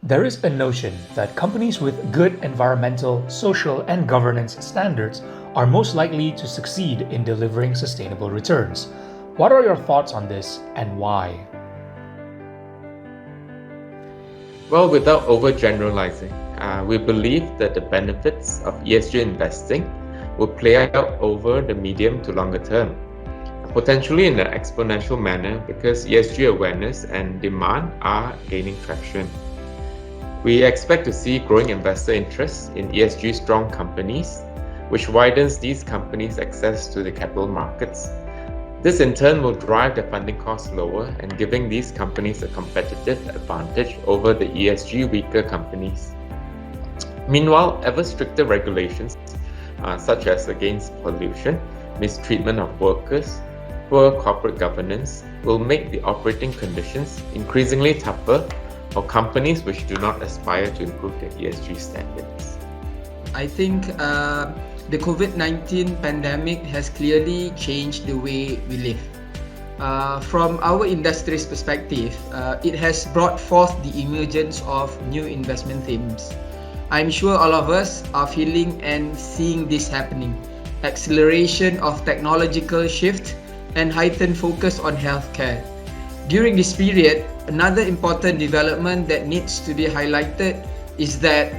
There is a notion that companies with good environmental, social, and governance standards are most likely to succeed in delivering sustainable returns. What are your thoughts on this and why? Well, without overgeneralizing, we believe that the benefits of ESG investing will play out over the medium to longer term, potentially in an exponential manner because ESG awareness and demand are gaining traction. We expect to see growing investor interest in ESG strong companies, which widens these companies' access to the capital markets. This in turn will drive their funding costs lower and giving these companies a competitive advantage over the ESG weaker companies. Meanwhile, ever stricter regulations such as against pollution, mistreatment of workers, poor corporate governance will make the operating conditions increasingly tougher for companies which do not aspire to improve their ESG standards. I think the COVID-19 pandemic has clearly changed the way we live. From our industry's perspective, it has brought forth the emergence of new investment themes. I'm sure all of us are feeling and seeing this happening. Acceleration of technological shift and heightened focus on healthcare. During this period, another important development that needs to be highlighted is that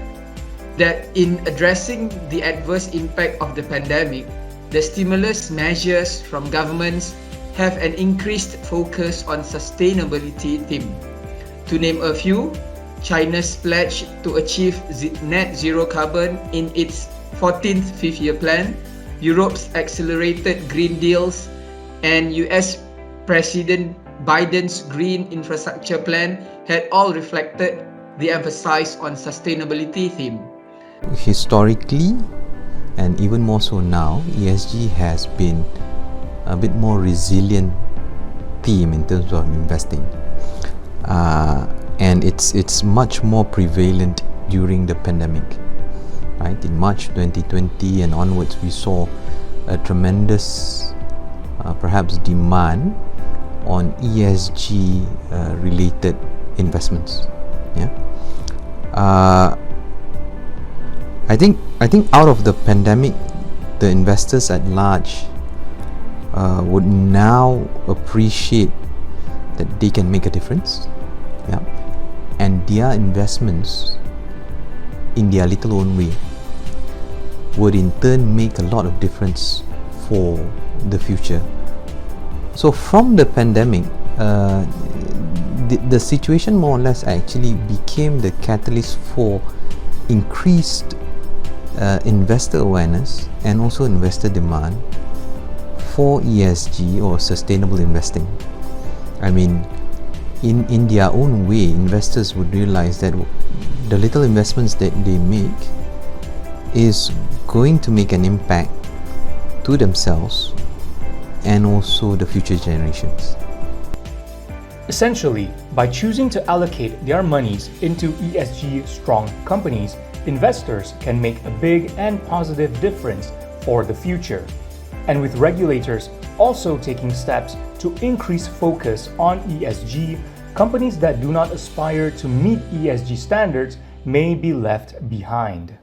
in addressing the adverse impact of the pandemic, the stimulus measures from governments have an increased focus on sustainability theme. To name a few, China's pledge to achieve net zero carbon in its 14th fifth-year plan, Europe's accelerated Green Deals, and US President Biden's Green Infrastructure Plan had all reflected the emphasis on sustainability theme. Historically, and even more so now, ESG has been a bit more resilient theme in terms of investing, and it's much more prevalent during the pandemic. Right, in March 2020 and onwards, we saw a tremendous, perhaps demand on ESG related investments. Yeah. I think out of the pandemic, the investors at large would now appreciate that they can make a difference, yeah, and their investments in their little own way would in turn make a lot of difference for the future. So from the pandemic, the situation more or less actually became the catalyst for increased investor awareness and also investor demand for ESG or sustainable investing. I mean, in their own way, investors would realize that the little investments that they make is going to make an impact to themselves and also the future generations. Essentially, by choosing to allocate their monies into ESG strong companies, investors can make a big and positive difference for the future. And with regulators also taking steps to increase focus on ESG, companies that do not aspire to meet ESG standards may be left behind.